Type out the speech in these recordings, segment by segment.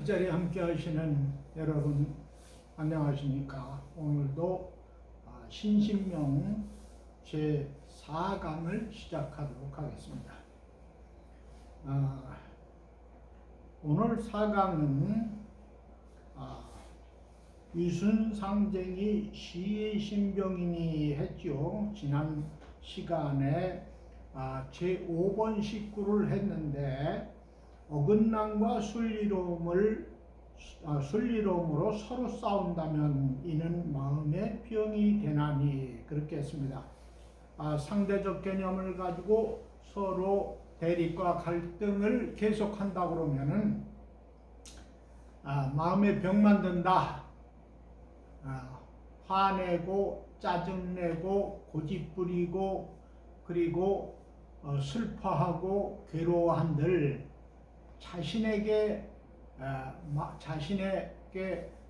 이 자리에 함께 하시는 여러분 안녕하십니까? 오늘도 신신명 제4강을 시작하도록 하겠습니다. 오늘 4강은 유순상쟁이 시의 신병이니 했죠. 지난 시간에 제5번 식구를 했는데 어긋남과 순리로움으로 서로 싸운다면 이는 마음의 병이 되나니 그렇게 했습니다. 상대적 개념을 가지고 서로 대립과 갈등을 계속한다 그러면은 마음의 병 만든다. 화내고 짜증내고 고집부리고 그리고 슬퍼하고 괴로워한들 자신에게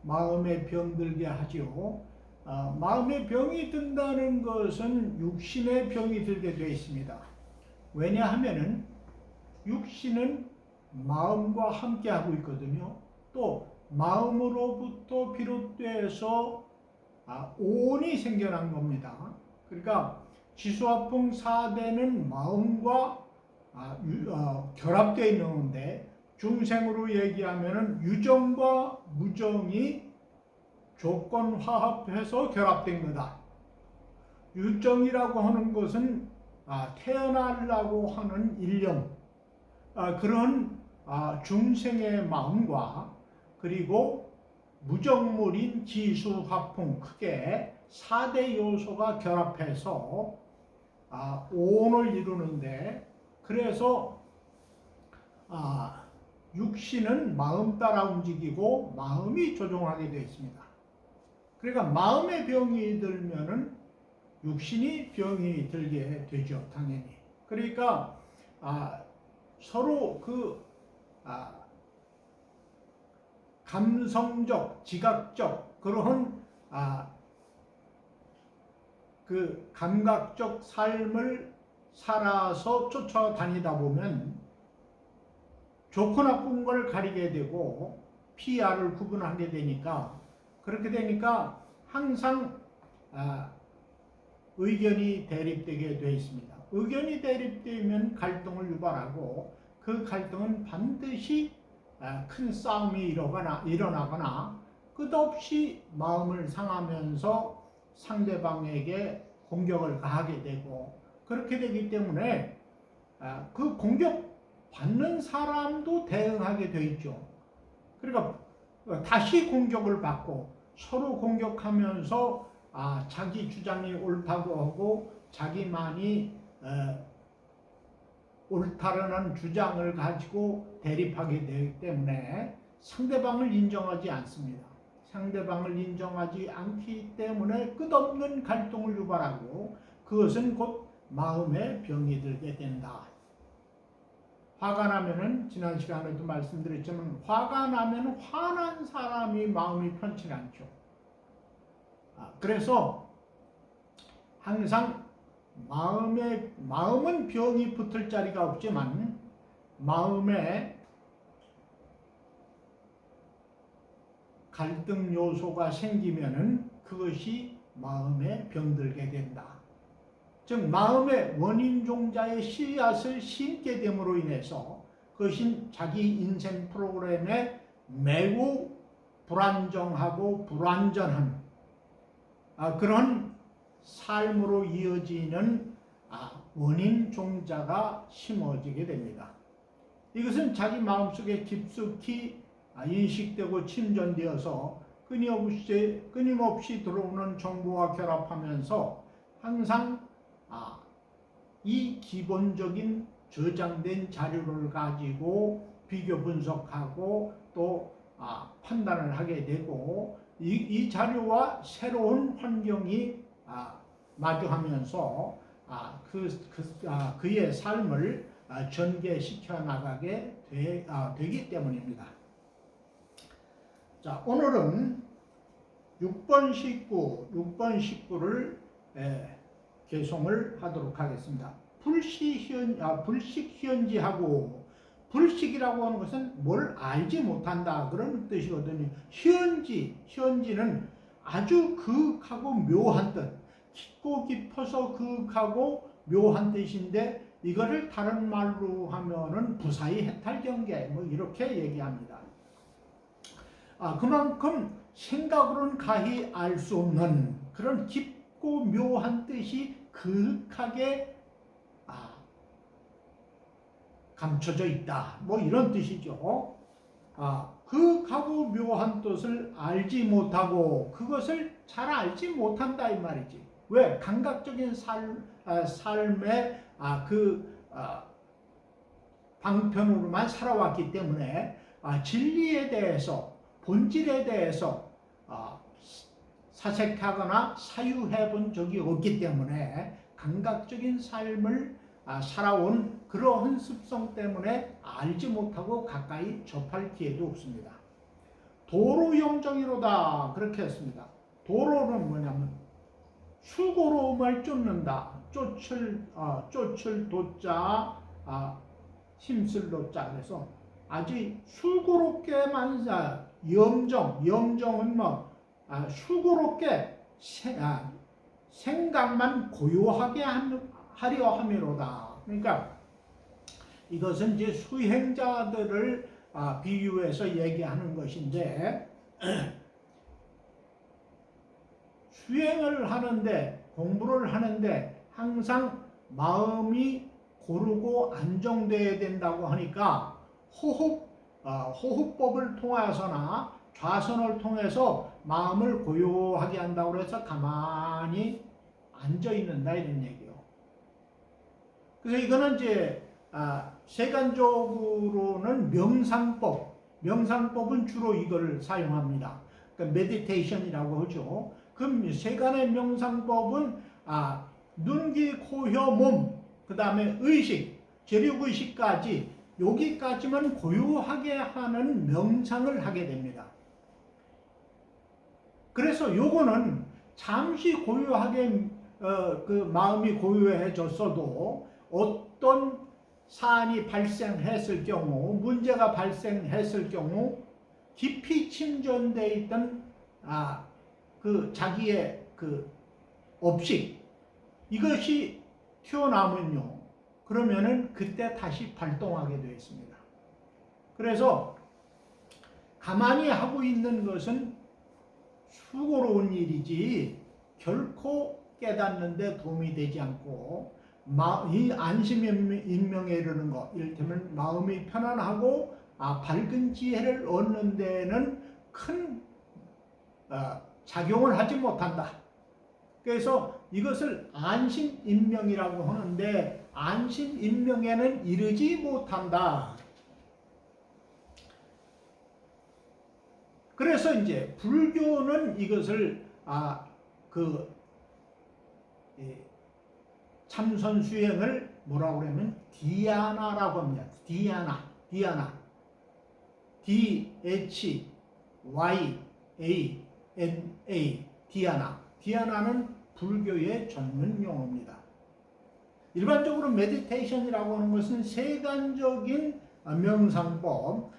마음의 병들게 하죠. 마음의 병이 든다는 것은 육신의 병이 들게 되어 있습니다. 왜냐하면은 육신은 마음과 함께 하고 있거든요. 또 마음으로부터 비롯돼서 오온이 생겨난 겁니다. 그러니까 지수화풍 4대는 마음과 결합되어 있는데 중생으로 얘기하면 유정과 무정이 조건화합해서 결합된 거다. 유정이라고 하는 것은 태어나려고 하는 일념, 그런 중생의 마음과 그리고 무정물인 지수화풍 크게 4대 요소가 결합해서 오온을 이루는데 그래서 육신은 마음 따라 움직이고 마음이 조종하게 되어 있습니다. 그러니까 마음의 병이 들면은 육신이 병이 들게 되죠, 당연히. 그러니까 서로 그 감성적, 지각적 그런 그 감각적 삶을 살아서 쫓아다니다 보면 좋고 나쁜 걸 가리게 되고 PR을 구분하게 되니까 그렇게 되니까 항상 의견이 대립되게 되어 있습니다. 의견이 대립되면 갈등을 유발하고 그 갈등은 반드시 큰 싸움이 일어나거나 끝없이 마음을 상하면서 상대방에게 공격을 가하게 되고 그렇게 되기 때문에 그 공격받는 사람도 대응하게 되어 있죠. 그러니까 다시 공격을 받고 서로 공격하면서 자기 주장이 옳다고 하고 자기만이 옳다라는 주장을 가지고 대립하게 되기 때문에 상대방을 인정하지 않습니다. 상대방을 인정하지 않기 때문에 끝없는 갈등을 유발하고 그것은 곧 마음의 병이 들게 된다. 화가 나면은 지난 시간에도 말씀드렸지만 화가 나면 화난 사람이 마음이 편치 않죠. 그래서 항상 마음은 병이 붙을 자리가 없지만 마음에 갈등 요소가 생기면은 그것이 마음에 병들게 된다. 즉 마음의 원인 종자의 씨앗을 심게 됨으로 인해서 그것이 자기 인생 프로그램에 매우 불안정하고 불완전한 그런 삶으로 이어지는 원인 종자가 심어지게 됩니다. 이것은 자기 마음속에 깊숙이 인식되고 침전되어서 끊임없이 들어오는 정보와 결합하면서 항상 이 기본적인 저장된 자료를 가지고 비교 분석하고 또 판단을 하게 되고 이 자료와 새로운 환경이 마주하면서 그의 삶을 전개시켜 나가게 되기 때문입니다. 자, 오늘은 6번 식구를 개송을 하도록 하겠습니다. 불식현지하고 불식이라고 하는 것은 뭘 알지 못한다 그런 뜻이거든요. 현지는 아주 그윽하고 묘한 뜻, 깊고 깊어서 그윽하고 묘한 뜻인데 이거를 다른 말로 하면은 부사의 해탈경계 뭐 이렇게 얘기합니다. 그만큼 생각으로는 가히 알 수 없는 그런 깊고 묘한 뜻이 그윽하게 감춰져 있다. 뭐 이런 뜻이죠. 그윽하고 묘한 뜻을 알지 못하고 그것을 잘 알지 못한다 이 말이지. 왜? 감각적인 삶의 방편으로만 살아왔기 때문에 진리에 대해서 본질에 대해서 사색하거나 사유해 본 적이 없기 때문에 감각적인 삶을 살아온 그러한 습성 때문에 알지 못하고 가까이 접할 기회도 없습니다. 도로영정이로다 그렇게 했습니다. 도로는 뭐냐면 수고로움을 쫓는다. 쫓을 도자 힘쓸 도자. 그래서 아주 수고롭게만 염정은 뭐 수고롭게 생각만 고요하게 하려 함이로다. 그러니까 이것은 이제 수행자들을 비유해서 얘기하는 것인데 수행을 하는데 공부를 하는데 항상 마음이 고르고 안정되어야 된다고 하니까 호흡법을 통해서나 좌선을 통해서 마음을 고요하게 한다고 해서 가만히 앉아 있는다 이런 얘기요. 그래서 이거는 이제 세간적으로는 명상법은 주로 이걸 사용합니다. 그러니까 메디테이션이라고 하죠. 그 세간의 명상법은 눈, 귀, 코, 혀, 몸, 그 다음에 의식, 재력의식까지 여기까지만 고요하게 하는 명상을 하게 됩니다. 그래서 요거는 잠시 고요하게 그 마음이 고요해졌어도 어떤 사안이 발생했을 경우, 문제가 발생했을 경우 깊이 침전되어 있던 그 자기의 그 업식 이것이 튀어나오면요, 그러면은 그때 다시 발동하게 되어 있습니다. 그래서 가만히 하고 있는 것은 수고로운 일이지 결코 깨닫는 데 도움이 되지 않고 이 안심인명에 이르는 것, 이를테면 마음이 편안하고 밝은 지혜를 얻는 데는 큰 작용을 하지 못한다. 그래서 이것을 안심인명이라고 하는데 안심인명에는 이르지 못한다. 그래서 이제 불교는 이것을 참선 수행을 뭐라고 그러면 디아나라고 합니다. 디아나 D-H-Y-A-N-A 디아나는 불교의 전문 용어입니다. 일반적으로 메디테이션이라고 하는 것은 세간적인 명상법,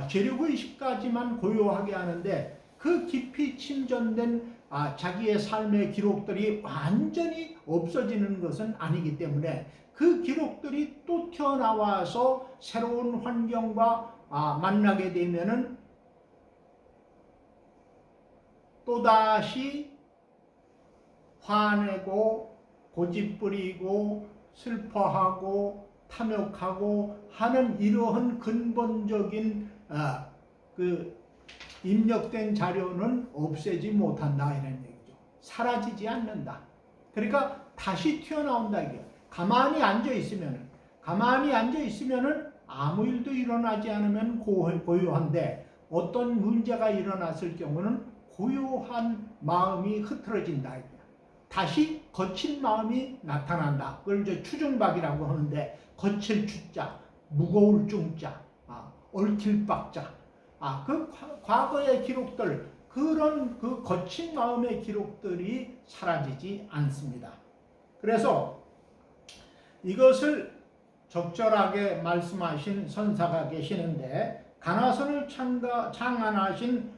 재력의식까지만 고요하게 하는데 그 깊이 침전된 자기의 삶의 기록들이 완전히 없어지는 것은 아니기 때문에 그 기록들이 또 튀어나와서 새로운 환경과 만나게 되면은 또다시 화내고 고집부리고 슬퍼하고 탐욕하고 하는 이러한 근본적인 그 입력된 자료는 없애지 못한다 이런 얘기죠. 사라지지 않는다. 그러니까 다시 튀어나온다 이게. 가만히 앉아 있으면은 아무 일도 일어나지 않으면 고요한데 어떤 문제가 일어났을 경우는 고요한 마음이 흐트러진다. 다시 거친 마음이 나타난다. 그걸 이제 추중박이라고 하는데 거칠 추자, 무거울 중자, 얽힐 박자. 그 과거의 기록들, 그런 그 거친 마음의 기록들이 사라지지 않습니다. 그래서 이것을 적절하게 말씀하신 선사가 계시는데, 가나선을 창안하신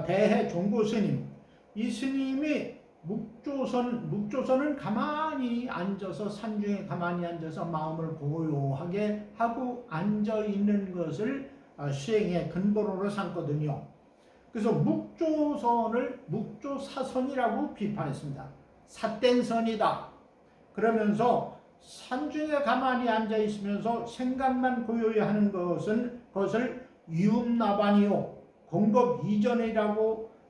대해 종고 스님, 이 스님이 묵조선은 가만히 앉아서, 산중에 가만히 앉아서 마음을 고요하게 하고 앉아 있는 것을 수행의 근본으로 삼거든요. 그래서 묵조선을 묵조사선이라고 비판했습니다. 삿된 선이다. 그러면서 산중에 가만히 앉아 있으면서 생각만 고요히 하는 것을 유음나반이요, 공법 이전의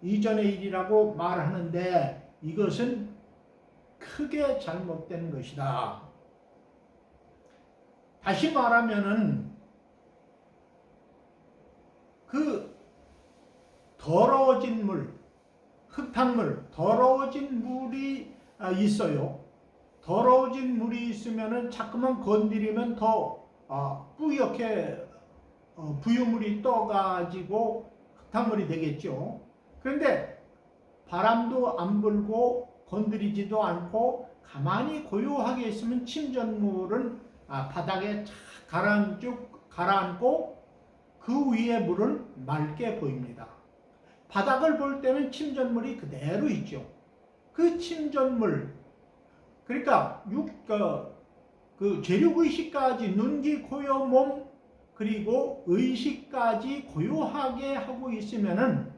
일이라고 말하는데, 이것은 크게 잘못된 것이다. 다시 말하면은 그 더러워진 물, 흙탕물, 더러워진 물이 있어요. 더러워진 물이 있으면은 자꾸만 건드리면 더 뿌옇게 부유물이 떠가지고 흙탕물이 되겠죠. 그런데 바람도 안 불고 건드리지도 않고 가만히 고요하게 있으면 침전물은 바닥에 가라앉고 그 위에 물은 맑게 보입니다. 바닥을 볼 때는 침전물이 그대로 있죠. 그 침전물, 그러니까 그 재력의식까지, 눈, 귀, 코, 여, 몸, 그리고 의식까지 고요하게 하고 있으면은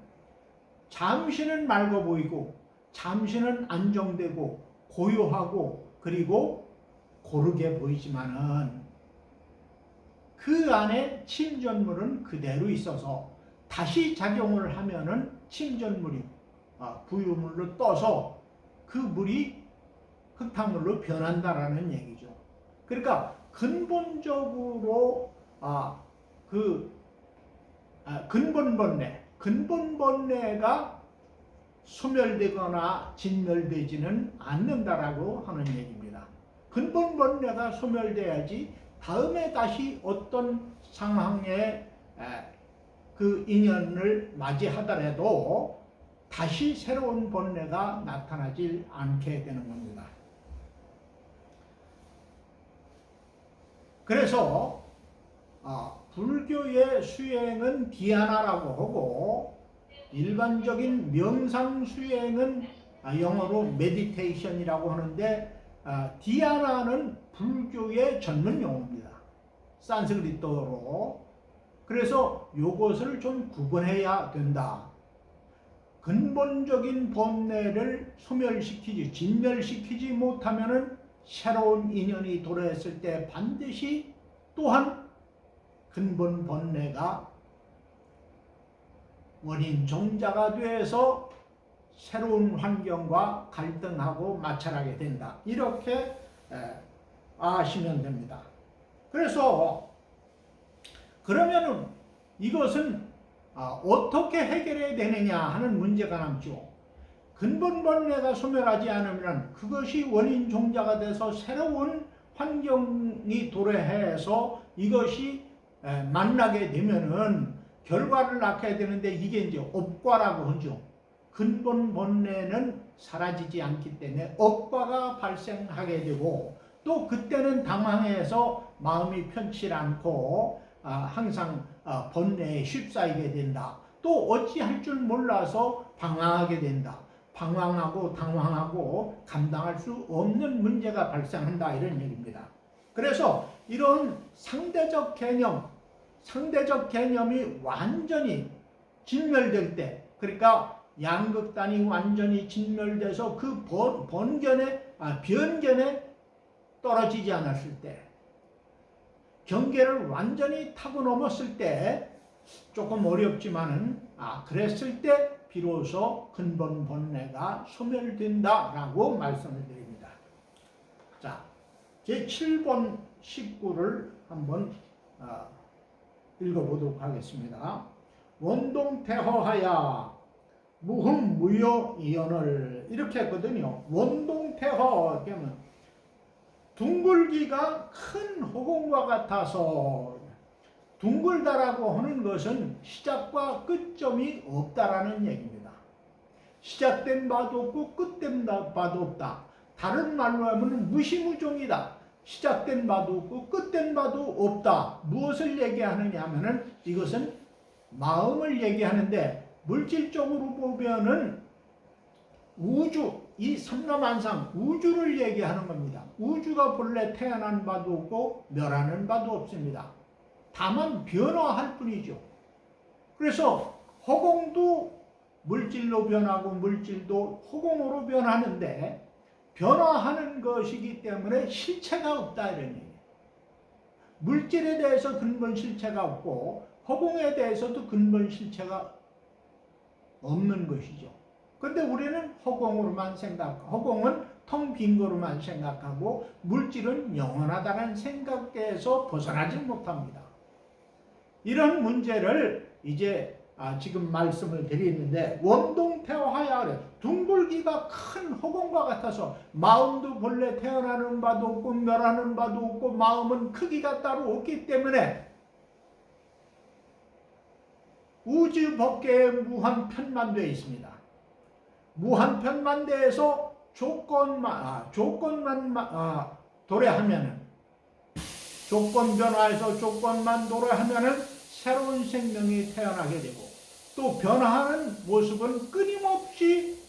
잠시는 맑아 보이고, 잠시는 안정되고, 고요하고, 그리고 고르게 보이지만은 그 안에 침전물은 그대로 있어서 다시 작용을 하면은 침전물이 부유물로 떠서 그 물이 흙탕물로 변한다라는 얘기죠. 그러니까 근본적으로 근본 번뇌가 소멸되거나 진멸되지는 않는다라고 하는 얘기입니다. 근본 번뇌가 소멸돼야지 다음에 다시 어떤 상황에 그 인연을 맞이하더라도 다시 새로운 번뇌가 나타나질 않게 되는 겁니다. 그래서 불교의 수행은 디아나라고 하고, 일반적인 명상 수행은 영어로 메디테이션이라고 하는데, 디아나는 불교의 전문 용어입니다. 산스크리트어로. 그래서 이것을 좀 구분해야 된다. 근본적인 번뇌를 소멸시키지, 진멸시키지 못하면은 새로운 인연이 도래했을 때 반드시 또한 근본 번뇌가 원인 종자가 돼서 새로운 환경과 갈등하고 마찰하게 된다. 이렇게 아시면 됩니다. 그래서 그러면은 이것은 어떻게 해결해야 되느냐 하는 문제가 남죠. 근본 번뇌가 소멸하지 않으면 그것이 원인 종자가 돼서 새로운 환경이 도래해서 이것이 만나게 되면은 결과를 낳게 되는데, 이게 이제 업과라고 하죠. 근본 번뇌는 사라지지 않기 때문에 업과가 발생하게 되고, 또 그때는 당황해서 마음이 편치 않고 항상 번뇌에 휩싸이게 된다. 또 어찌할 줄 몰라서 방황하게 된다. 방황하고 당황하고 감당할 수 없는 문제가 발생한다, 이런 얘기입니다. 그래서 이런 상대적 개념이 완전히 진멸될 때, 그러니까 양극단이 완전히 진멸돼서 그 변견에 떨어지지 않았을 때, 경계를 완전히 타고 넘었을 때 조금 어렵지만은 그랬을 때 비로소 근본 번뇌가 소멸된다라고 말씀을 드립니다. 자, 제 7번 19를 한번 읽어보도록 하겠습니다. 원동태허하야 무흠무효이언을, 이렇게 했거든요. 원동태허 그러면 둥글기가 큰 허공과 같아서, 둥글다라고 하는 것은 시작과 끝점이 없다라는 얘기입니다. 시작된 바도 없고 끝된 바도 없다. 다른 말로 하면 무시무종이다. 시작된 바도 없고 끝된 바도 없다. 무엇을 얘기하느냐 하면은 이것은 마음을 얘기하는데, 물질적으로 보면은 우주, 이 삼라만상 우주를 얘기하는 겁니다. 우주가 본래 태어난 바도 없고 멸하는 바도 없습니다. 다만 변화할 뿐이죠. 그래서 허공도 물질로 변하고 물질도 허공으로 변하는데, 변화하는 것이기 때문에 실체가 없다 이런 얘기예요. 물질에 대해서 근본 실체가 없고 허공에 대해서도 근본 실체가 없는 것이죠. 그런데 우리는 허공으로만 허공은 텅 빈 거로만 생각하고 물질은 영원하다는 생각에서 벗어나지 못합니다. 이런 문제를 이제 지금 말씀을 드리는데, 원동태화야, 둥글기가 큰 허공과 같아서 마음도 본래 태어나는 바도 없고 멸하는 바도 없고 마음은 크기가 따로 없기 때문에 우주 법계에 무한편만되어 있습니다. 무한편만대에서 조건만 도래하면은, 조건 변화에서 조건만 도래하면은 새로운 생명이 태어나게 되고, 또 변화하는 모습은 끊임없이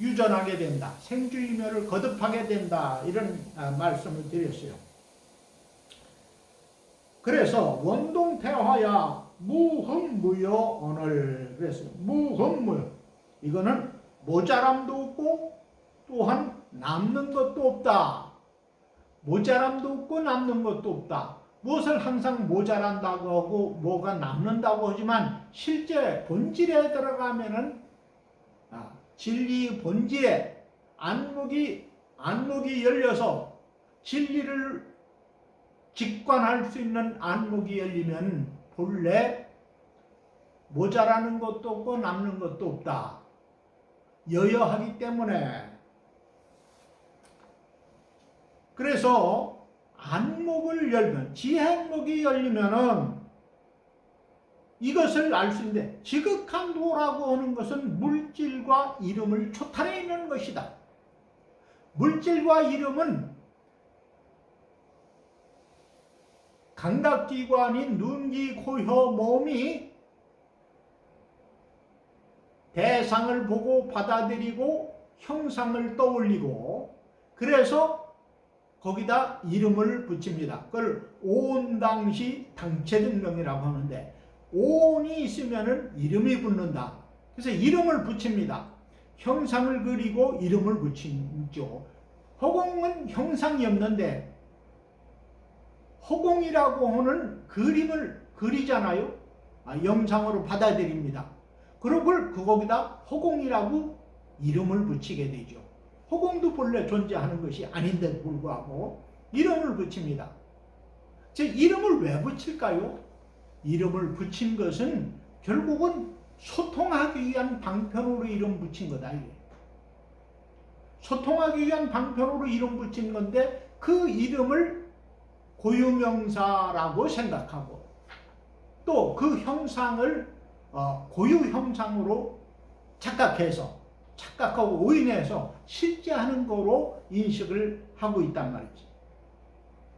유전하게 된다. 생주이멸을 거듭하게 된다. 이런 말씀을 드렸어요. 그래서 원동태화야 무흠무여 오늘 그랬어요. 무흠무여. 이거는 모자람도 없고 또한 남는 것도 없다. 모자람도 없고 남는 것도 없다. 무엇을 항상 모자란다고 하고 뭐가 남는다고 하지만 실제 본질에 들어가면은 진리 본질에 안목이 열려서 진리를 직관할 수 있는 안목이 열리면 본래 모자라는 것도 없고 남는 것도 없다. 여여하기 때문에. 그래서 안목을 열면, 지혜 안목이 열리면은 이것을 알 수 있는데, 지극한 도라고 하는 것은 물질과 이름을 초탈해 있는 것이다. 물질과 이름은 감각기관인 눈, 귀, 코, 혀, 몸이 대상을 보고 받아들이고 형상을 떠올리고, 그래서 거기다 이름을 붙입니다. 그걸 오온당시 당체등명이라고 하는데, 오온이 있으면은 이름이 붙는다. 그래서 이름을 붙입니다. 형상을 그리고 이름을 붙이죠. 허공은 형상이 없는데 허공이라고 하는 그림을 그리잖아요. 영상으로 받아들입니다. 그걸 거기다 허공이라고 이름을 붙이게 되죠. 허공도 본래 존재하는 것이 아닌데도 불구하고 이름을 붙입니다. 제 이름을 왜 붙일까요? 이름을 붙인 것은 결국은 소통하기 위한 방편으로 이름 붙인 거다. 소통하기 위한 방편으로 이름 붙인 건데, 그 이름을 고유명사라고 생각하고 또 그 형상을 고유 형상으로 착각하고 오인해서 실제하는 거로 인식을 하고 있단 말이지.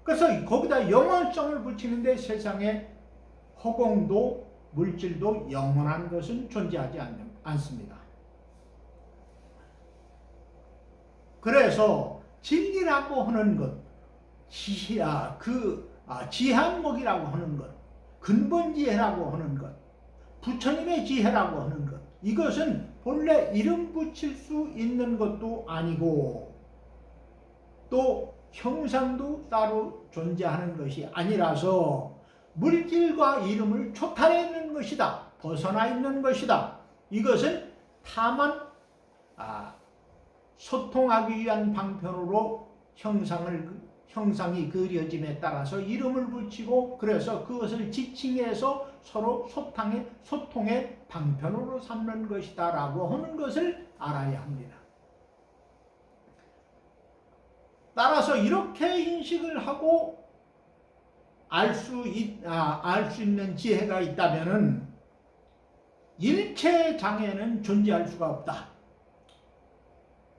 그래서 거기다 영원성을 붙이는데, 세상에 허공도 물질도 영원한 것은 존재하지 않습니다. 그래서 진리라고 하는 것, 지한목이라고 하는 것, 근본지혜라고 하는 것, 부처님의 지혜라고 하는 것, 이것은 본래 이름 붙일 수 있는 것도 아니고 또 형상도 따로 존재하는 것이 아니라서 물질과 이름을 초탈해 있는 것이다. 벗어나 있는 것이다. 이것은 다만 소통하기 위한 방편으로 형상이 그려짐에 따라서 이름을 붙이고, 그래서 그것을 지칭해서 서로 소통의 방편으로 삼는 것이다 라고 하는 것을 알아야 합니다. 따라서 이렇게 인식을 하고 알 수 있는 지혜가 있다면은 일체 장애는 존재할 수가 없다.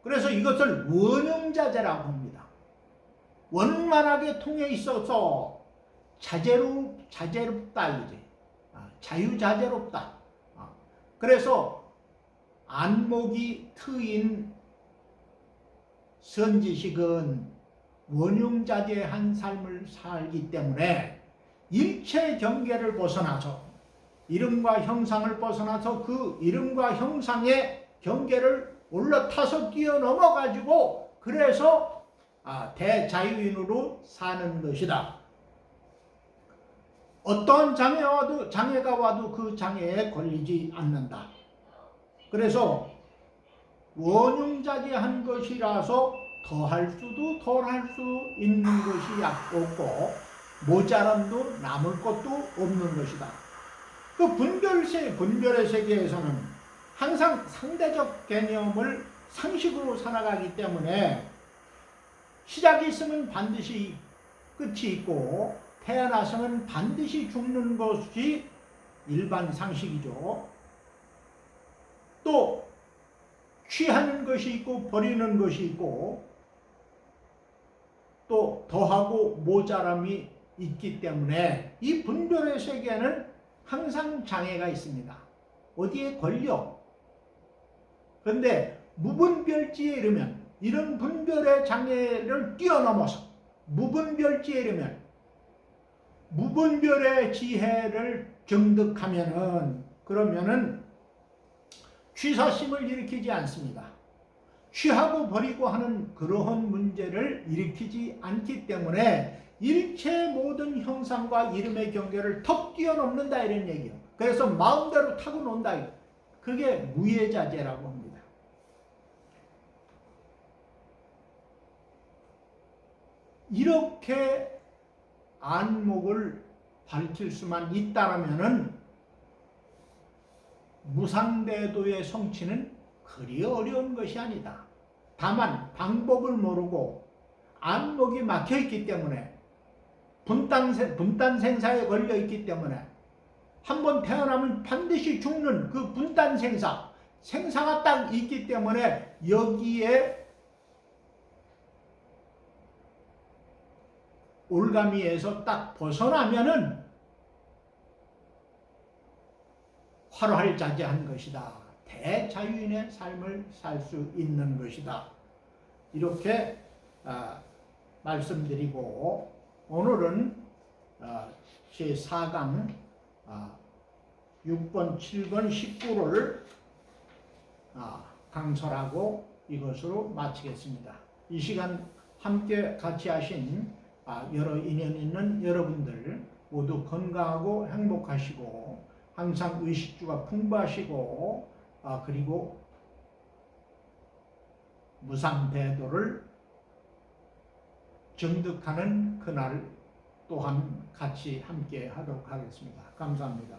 그래서 이것을 원형자재라고 합니다. 원만하게 통해 있어서 자제롭다 이제. 자유자재롭다. 그래서 안목이 트인 선지식은 원흉자재한 삶을 살기 때문에 일체 경계를 벗어나서 이름과 형상을 벗어나서 그 이름과 형상의 경계를 올라타서 뛰어넘어 가지고 그래서 대자유인으로 사는 것이다. 어떤 장애가 와도 그 장애에 걸리지 않는다. 그래서 원흉자재한 것이라서 더할 수도 덜할 수 있는 것이 없고 모자람도 남을 것도 없는 것이다. 그 분별의 세계에서는 항상 상대적 개념을 상식으로 살아가기 때문에 시작이 있으면 반드시 끝이 있고 태어나서는 반드시 죽는 것이 일반 상식이죠. 또 취하는 것이 있고 버리는 것이 있고 또 더하고 모자람이 있기 때문에 이 분별의 세계에는 항상 장애가 있습니다. 어디에 걸려. 그런데 무분별지에 이르면 이런 분별의 장애를 뛰어넘어서 무분별지에 이르면 무분별의 지혜를 정득하면은 그러면은 취사심을 일으키지 않습니다. 취하고 버리고 하는 그러한 문제를 일으키지 않기 때문에 일체 모든 형상과 이름의 경계를 턱 뛰어넘는다 이런 얘기예요. 그래서 마음대로 타고 논다. 그게 무예자재라고 합니다. 이렇게 안목을 밝힐 수만 있다라면은 무상대도의 성취는 그리 어려운 것이 아니다. 다만 방법을 모르고 안목이 막혀있기 때문에 분단 생사에 걸려있기 때문에 한번 태어나면 반드시 죽는 그 분단 생사가 딱 있기 때문에 여기에 올가미에서 딱 벗어나면은 활활자재한 것이다. 대자유인의 삶을 살 수 있는 것이다. 이렇게 말씀드리고 오늘은 제4강 6번, 7번, 19를 강설하고 이것으로 마치겠습니다. 이 시간 함께 같이 하신 여러 인연 있는 여러분들 모두 건강하고 행복하시고 항상 의식주가 풍부하시고 그리고 무상대도를 정득하는 그날 또한 같이 함께 하도록 하겠습니다. 감사합니다.